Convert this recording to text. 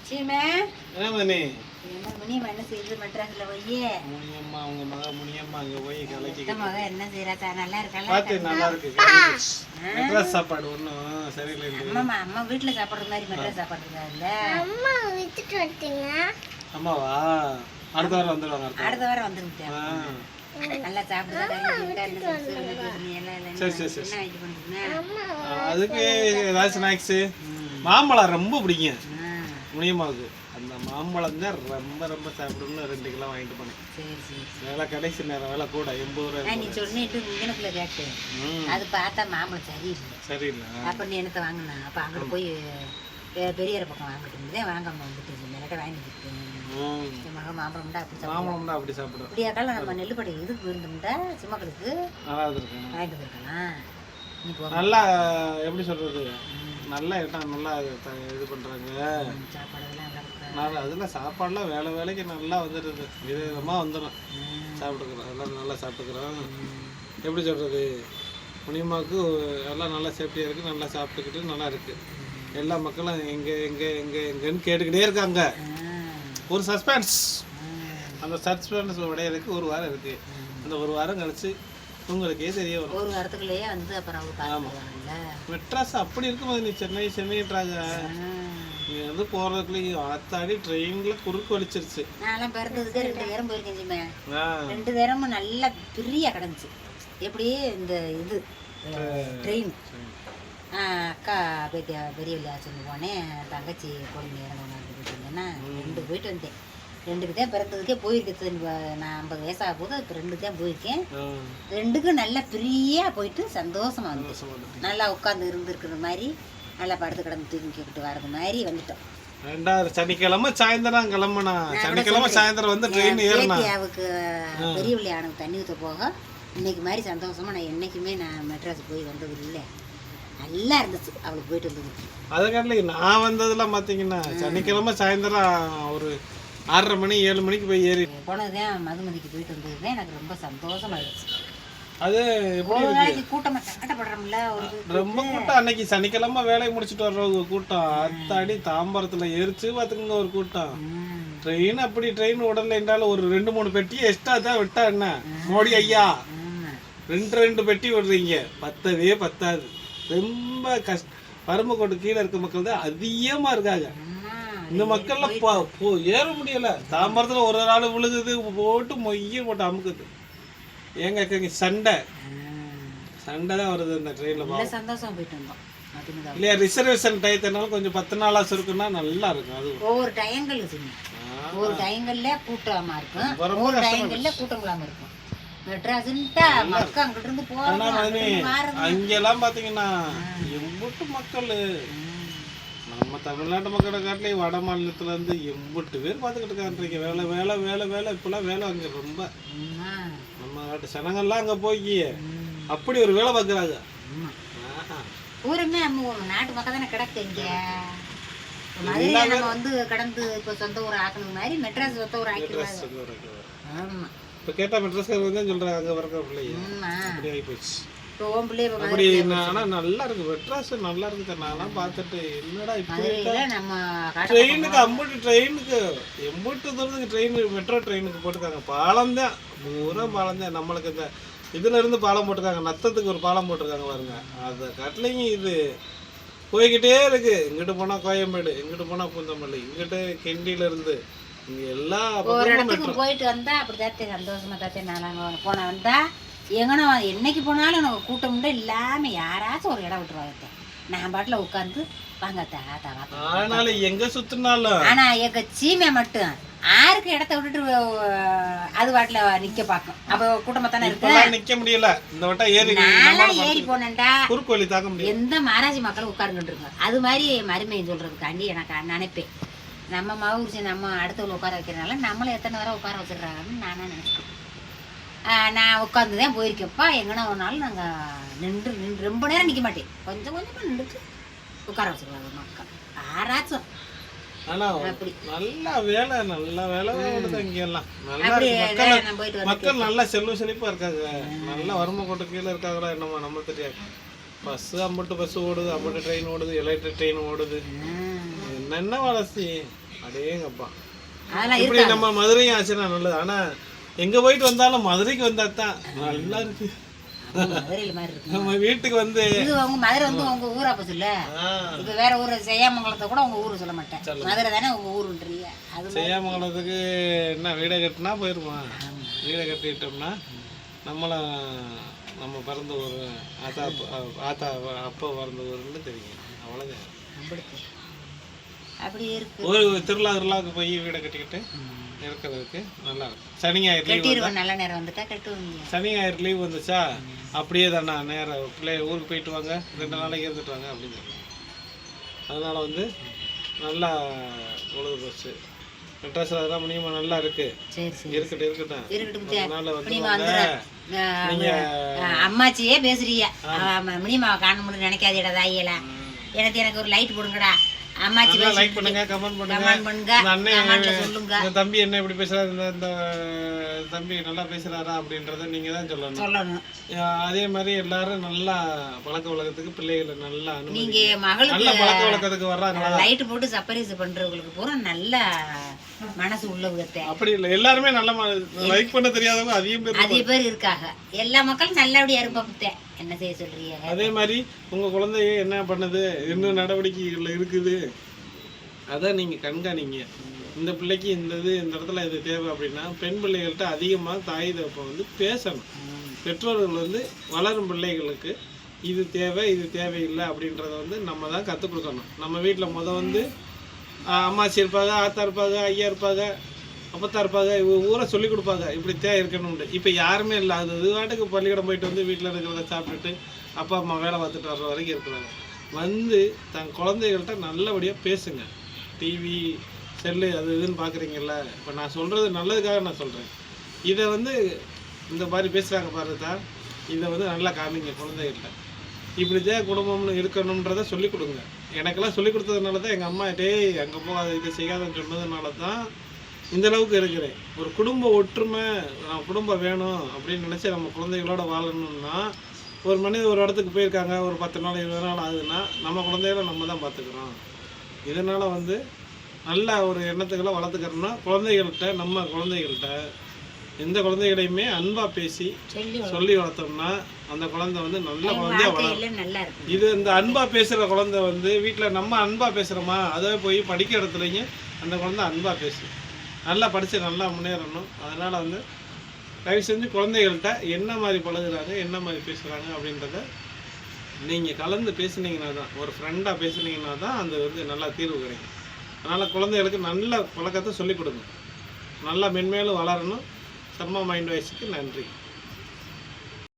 சீமே என்ன மணி என்ன செய்யுது மெட்ராஸ்ல போய் முனியம்மா அவங்க மக முனியம்மா அங்க போய் கலைக்கு மக என்ன செய்யறா நல்லா இருக்கா பார்த்து நல்லா இருக்கு மெட்ராஸ் சாப்பாடு ஒன்றும் சரியில்லை. அம்மா அம்மா வீட்டுல சாப்பிடுற மாதிரி மெட்ராஸ் சாப்பாடு இல்ல. அம்மா விட்டுட்டு வந்துட்டீங்க. அம்மாவா அடுத்த வாரம் வந்துடுவாங்க. அடுத்த வாரம் வந்துருக்கேன். நல்லா சாப்பிடுறா. சரி சரி சரி. அதுக்கு ஏதாவது ஸ்நாக்ஸு மாம்பழம் ரொம்ப பிடிக்கும் முனியம்மாவுக்கு. அந்த மாம்பழம் தான் ரொம்ப ரொம்ப சாப்பிடணும்னு 2 கிலோ வாங்கிட்டு போனேன். வேலை கடைசி நேரம் வேலை கூட 80 ரூபா. நீ சொன்னிட்டு இங்கனக்குள்ள கேட்டேன். அது பார்த்தா மாம்பழம் சரியில்லை. சரியில்லை. அப்ப நீ என்னத்தை வாங்கினா? அப்ப அங்கிட்டு போய் பெரியற பக்கம் வாங்கிட்டு இருந்தேன். வாங்காம வந்துட்டு மிளகா வாங்கிட்டு மக மாம்பழம்டா அப்படி சாப்பிடுவோம். இப்படியாக்கால நம்ம நெல்லுப்படை இதுக்கு போயிருந்தோம்டா சிம்மக்களுக்கு வாங்கிட்டு இருக்கலாம். நல்லா எப்படி சொல்றது, நல்லா இடம் நல்லா இது பண்றாங்க சாப்பாடு. அதெல்லாம் சாப்பாடுலாம் வேலை வேலைக்கு நல்லா வந்துடுது. விதவிதமாக வந்துடும். சாப்பிட்டுக்கிறோம் எல்லாம் நல்லா சாப்பிட்டுக்கிறோம். எப்படி சொல்றது, முனியம்மாவுக்கு எல்லாம் நல்லா சேஃப்டியாக இருக்குது. நல்லா சாப்பிட்டுக்கிட்டு நல்லா இருக்குது. எல்லா மக்களும் எங்கே எங்கே எங்கே எங்கேன்னு கேட்டுக்கிட்டே இருக்காங்க. ஒரு சஸ்பென்ஸ். அந்த சஸ்பென்ஸ் உடையறதுக்கு 1 வாரம் இருக்குது. அந்த 1 வாரம் கழிச்சு உங்களுக்கே தெரிய வரும். 1 வாரத்துக்குள்ளேயே வந்து அப்புறம் மெட்ராஸ் அப்படி இருக்கும்போது நீ சென்னைன்றாங்க. நீ வந்து போறதுக்குள்ளேயும் ஆத்தாடி ட்ரெயின்ல குறுக்கு வலிச்சிருச்சு. நான் பிறந்ததுக்கு 2 நேரம் போயிருக்கேன். 2 நேரமும் நல்லா பிரியா கிடந்துச்சு. எப்படி இந்த இது ட்ரெயின் அக்கா பெரிய விளையாச்சு போனேன். தங்கச்சி குழந்தை இறந்தவங்க போயிட்டு 2 போயிட்டு வந்தேன். 2க்கு தான் பிறந்ததுக்கே போயிருக்கேன். நான் 50 வயசாக போது இப்போ 2 தான் போயிருக்கேன். 2க்கும் நல்லா ஃப்ரீயாக போயிட்டு சந்தோஷமா வந்துட்டோம். நல்லா உட்காந்து இருந்துருக்குற மாதிரி நல்லா படுத்து கிடந்து தூங்கிக்கிட்டு வரது மாதிரி வந்துட்டோம். 2வது சனிக்கிழமை சாயந்தரம் கிளம்புனா. சனிக்கிழமை சாயந்தரம் வந்து ட்ரெயின் ஏறினா. அவளுக்கு பெரிய விளையாடுக்கு தண்ணி ஊற்ற போக இன்னைக்கு மாதிரி சந்தோஷமா நான் என்னைக்குமே நான் மெட்ராஸ் போய் வந்தது இல்லை. நல்லா இருந்துச்சு அவளுக்கு போயிட்டு வந்தது. அதுக்காண்டி நான் வந்ததெல்லாம் பார்த்தீங்கன்னா சனிக்கிழமை சாயந்தரம் ஒரு 6:30 மணி 7 மணிக்கு போய் ஏறி போனதுதான் மதுமதிக்கு போயிட்டு வந்ததுதான் எனக்கு ரொம்ப சந்தோஷமா இருந்துச்சு. அது ஒரு நாளைக்கு கூட்டமா கட்டப்படுறோம்ல. ரொம்ப கூட்டம். அன்னைக்கு சனிக்கிழமை வேலையை முடிச்சுட்டு வர்றவங்க கூட்டம் அத்தாடி தாம்பரத்துல எரிச்சு பார்த்துக்குங்க ஒரு கூட்டம். ட்ரெயின் அப்படி ட்ரெயின் உடல்ல என்றாலும் ஒரு 2-3 பெட்டி எக்ஸ்ட்ரா தான் விட்டா என்ன மோடி ஐயா 2 பெட்டி விடுறீங்க. பத்தவே பத்தாது. ரொம்ப பரமக்கோட்டு கீழே இருக்க மக்கள் தான் அதிகமா இருக்காங்க. இந்த மக்கள்லாம் ஏற முடியல. தாம்பரத்துல ஒரு நாள் விழுகுது போட்டு மொய்ய போட்டு அமுக்குது. ஏங்க சண்டை தான் வருது இந்த ட்ரெயின்ல. சந்தோஷம் போயிட்டு வந்தோம் இல்லையா. ரிசர்வேஷன் டயத்தினாலும் கொஞ்சம் 10 நாளா இருக்குன்னா நல்லா இருக்கும். அது ஒவ்வொரு டயங்கள் ஒரு டயங்கள்ல கூட்டமா இருக்கும், ஒவ்வொரு டயங்கள்ல கூட்டம் இல்லாம இருக்கும். மெட்ராஸ்ன்ட்டா மக்கள் அங்கிட்டு இருந்து போறாங்க. அங்கெல்லாம் பாத்தீங்கன்னா எம்புட்டு மக்கள் நம்ம தமிழ்நாட்டு மக்களை காட்டிலே வட மாநிலத்துல இருந்து 80 பேர் பார்த்துக்கிட்டு இருக்கான்றீங்க. வேலை வேலை வேலை வேலை இப்பெல்லாம் வேலை அங்கே ரொம்ப. நம்ம நாட்டு சனங்கள்லாம் அங்கே போய் அப்படி ஒரு வேலை பார்க்குறாங்க. ஊருமே நம்ம நாட்டு மக்கள் தானே கிடக்கு. இங்கே மதுரையில நம்ம வந்து கடந்து இப்போ சொந்த ஊர் ஆக்கணும் மாதிரி மெட்ராஸ் சொந்த ஊர் ஆக்கிடுவாங்க. ஆமா. இப்போ கேட்டால் மெட்ராஸ்காரங்க தான் சொல்கிறாங்க அங்கே வரக்க பிள்ளைங்க அப்படி ஆகி போச்சு. அப்படி ஆனால் நல்லா இருக்கு மெட்ராஸ் நல்லா இருக்கு. நான்லாம் பார்த்துட்டு என்னடா இப்படி நம்ம ட்ரெயினுக்கு அம்புட்டு ட்ரெயினுக்கு எம்புட்டு தூரத்துக்கு ட்ரெயின் மெட்ரோ ட்ரெயினுக்கு போட்டுருக்காங்க. பாலம் தான் பூரா பாலம் தான். நம்மளுக்கு இந்த இதுல இருந்து பாலம் போட்டிருக்காங்க. நத்தத்துக்கு ஒரு பாலம் போட்டிருக்காங்க பாருங்க. அதை காட்டிலையும் இது போய்கிட்டே இருக்கு. இங்கிட்டு போனா கோயம்பேடு, இங்கிட்டு போனா பூந்தமல்லி, இங்கிட்டு கிண்டியில இருந்து இங்க எல்லா ஒரு இடத்துக்கு போயிட்டு வந்தா அப்படிதான் சந்தோஷமா தான். நான் போன வந்தா எங்கன்னா என்னைக்கு போனாலும் எனக்கு கூட்டம் உண்டு இல்லாம யாராச்சும் ஒரு இடம் விட்டுருவாங்க. நான் பாட்டுல உட்காந்து வாங்க தாத்தா. ஆனாலும் எங்க சுத்தினாலும் ஆனா எங்க சீமை மட்டும் ஆருக்கு இடத்த விட்டுட்டு அது பாட்டுல நிக்க பாக்கும். அப்ப கூட்டமா தானே இருக்கு. நிக்க முடியல. இந்த வட்டம் ஏறி போனேன்டா குறுக்கு வழி தாக்க முடியும். எந்த மகாராஜி மக்களும் உட்காருங்கிட்டு இருக்காங்க. அது மாதிரி மருமையை சொல்றதுக்காண்டி எனக்கு நினைப்பேன். நம்ம மவுரிச்சு நம்ம அடுத்தவங்க உட்கார வைக்கிறதுனால நம்மள எத்தனை வரை உட்கார வச்சிடுறாங்கன்னு நானே நினைச்சேன். நான் உட்காந்து தான் போயிருக்கப்பா. எங்கன்னா ஒரு நாள் நாங்கள் நின்று ரொம்ப நேரம் நிற்க மாட்டேன். கொஞ்சமாக நின்றுட்டு உட்கார வச்சுருவாங்க மக்கள் யாராச்சும். அப்படி நல்ல வேலை ஓடுது இங்கெல்லாம். மக்கள் நல்லா செல்வ செழிப்பா இருக்காங்க. நல்லா வறுமை கோட்டை கீழே இருக்காங்களா என்னமோ நம்ம தெரியாது. பஸ் அம்பட்டு பஸ் ஓடுது, அம்பட்டு ட்ரெயின் ஓடுது, எலக்ட்ரிக் ட்ரெயின் ஓடுது. என்னென்ன வளர்ச்சி அடேங்கப்பா. அதெல்லாம் இப்படி நம்ம மதுரையும் ஆச்சுன்னா நல்லது. ஆனா எங்க போயிட்டு வந்தாலும் மதுரைக்கு வந்தா தான் நல்லா இருக்கு. மதுரையில மாதிரி இருக்கு. நம்ம வீட்டுக்கு வந்து இது உங்க மதுரை வந்து உங்க ஊரா போச்சுல்ல. இப்ப வேற ஊர் செய்யாமங்கலத்தை கூட உங்க ஊரு சொல்ல மாட்டேன். மதுரை தானே உங்க ஊருன்றீங்க. அது செய்யாமங்கலத்துக்கு என்ன வீடை கட்டினா போயிருமா? வீடை கட்டிட்டோம்னா நம்மளும் நம்ம பிறந்த ஊர் ஆத்தா அப்பா பிறந்த ஊருன்னு தெரியும். அவ்வளோதான். அப்படி இருக்கு. ஒரு திருவிழாவுக்கு போய் வீடை கட்டிக்கிட்டு இருக்கிறதுக்கு நல்லா இருக்கும். சனி ஞாயிறு லீவ் நல்ல நேரம் வந்துட்டா கட்டுவீங்க. சனி ஞாயிறு லீவ் வந்துச்சா அப்படியே தானே நேரம் பிள்ளைய ஊருக்கு போயிட்டு வாங்க, 2 நாளைக்கு இருந்துட்டு வாங்க அப்படின்னு சொல்லலாம். அதனால் வந்து நல்லா பொழுது போச்சு. மெட்ராஸில் அதெல்லாம் முடியுமா நல்லா இருக்கு. இருக்கட்டும். அதனால வந்து நீங்கள் அம்மாச்சியே பேசுறீங்க. முடியுமா காண நினைக்காதீடா தாயெல்லாம். எனக்கு ஒரு லைட் போடுங்கடா. அம்மாச்சி லைக் பண்ணுங்க, கமெண்ட் பண்ணுங்க. இந்த தம்பி என்ன இப்படி பேசுறாரு, இந்த தம்பி நல்லா பேசுறாரா அப்படின்றத நீங்க தான் சொல்லணும். அதே மாதிரி எல்லாரும் நல்லா பழக்க வழக்கத்துக்கு பிள்ளைகளை நல்லா நீங்க மகளுக்கு நல்ல பழக்க வழக்கத்துக்கு வர்றாங்களா? லைட் போட்டு சர்ப்ரைஸ் பண்றவங்களுக்கு பூரா நல்ல மனசு உள்ளவங்க. அப்படி இல்லை, எல்லாருமே நல்ல லைக் பண்ண தெரியாதவங்க அதிக பேர் இருக்காங்க. எல்லா மக்களும் நல்லபடியா இருப்பாங்க. என்ன செய்ய சொல்றீங்க? அதே மாதிரி உங்க குழந்தைய என்ன பண்ணுது, இன்னும் நடவடிக்கைகள் இருக்குது, அதான் நீங்க கண்காணிங்க. இந்த பிள்ளைக்கு இந்த இடத்துல இது தேவை அப்படின்னா பெண் பிள்ளைகள்கிட்ட அதிகமாக தாய் தப்ப வந்து பேசணும். பெற்றோர்கள் வந்து வளரும் பிள்ளைகளுக்கு இது தேவை இது தேவையில்லை அப்படின்றத வந்து நம்ம தான் கற்றுக் கொடுக்கணும். நம்ம வீட்டில் வந்து அம்மாச்சி இருப்பாங்க, ஆத்தா இருப்பாங்க, ஐயா இருப்பாங்க, அப்பத்தா இருப்பாங்க, ஊரை சொல்லி கொடுப்பாங்க இப்படி இருக்கணும்னு. இப்போ யாருமே இல்லை. அது வாட்டுக்கு பள்ளிக்கூடம் போயிட்டு வந்து வீட்டில் இருக்கிறத சாப்பிட்டுட்டு அப்பா அம்மா வேலை பார்த்துட்டு வர்ற வரைக்கும் இருக்கிறாங்க. வந்து தன் குழந்தைகள்கிட்ட நல்லபடியாக பேசுங்க. டிவி செல்லு அது இதுன்னு பார்க்குறீங்கல்ல, இப்போ நான் சொல்கிறது நல்லதுக்காக நான் சொல்கிறேன். இதை வந்து இந்த மாதிரி பேசுகிறாங்க பாருதா, இதை வந்து நல்லா காமிங்க குழந்தைகள்கிட்ட. இப்படி தான் குடும்பம்னு இருக்கணுன்றதை சொல்லிக் கொடுங்க. எனக்கெல்லாம் சொல்லிக் கொடுத்ததுனால தான் எங்கள் அம்மா டேய் அங்கே போகாத இதை செய்யாதன்னு சொன்னதுனால தான் இந்த அளவுக்கு இருக்கிறேன். ஒரு குடும்ப ஒற்றுமை, குடும்பம் வேணும் அப்படின்னு நினச்சி நம்ம குழந்தைகளோட வாழணும்னா, ஒரு மனிதர் ஒரு இடத்துக்கு போயிருக்காங்க, ஒரு 10 நாள் 20 நாள் ஆகுதுன்னா நம்ம குழந்தைகளை நம்ம தான் பார்த்துக்கிறோம். இதனால் வந்து நல்ல ஒரு எண்ணத்துக்களை வளர்த்துக்கிறோம்னா நம்ம குழந்தைகள்கிட்ட எந்த குழந்தைகளையுமே அன்பாக பேசி சொல்லி வளர்த்தோம்னா அந்த குழந்தை வந்து நல்ல குழந்தையா வளரும். இது இந்த அன்பாக பேசுகிற குழந்தை வந்து வீட்டில் நம்ம அன்பாக பேசுகிறோமா, அதை போய் படிக்கிற இடத்துலையும் அந்த குழந்தை அன்பாக பேசும். நல்லா படித்து நல்லா முன்னேறணும். அதனால் வந்து தயவு செஞ்சு குழந்தைகள்கிட்ட என்ன மாதிரி பழகுறாங்க, என்ன மாதிரி பேசுகிறாங்க அப்படின்றத நீங்கள் கலந்து பேசுனீங்கன்னா தான், ஒரு ஃப்ரெண்டாக பேசுனீங்கன்னா தான் அந்த வந்து நல்லா தீர்வு கிடைக்கும். அதனால் குழந்தைகளுக்கு நல்ல பழக்கத்தை சொல்லிக் கொடுங்க. நல்லா மென்மேலும் வளரணும். சர்மா மைண்ட் வாய்ஸுக்கு நன்றி.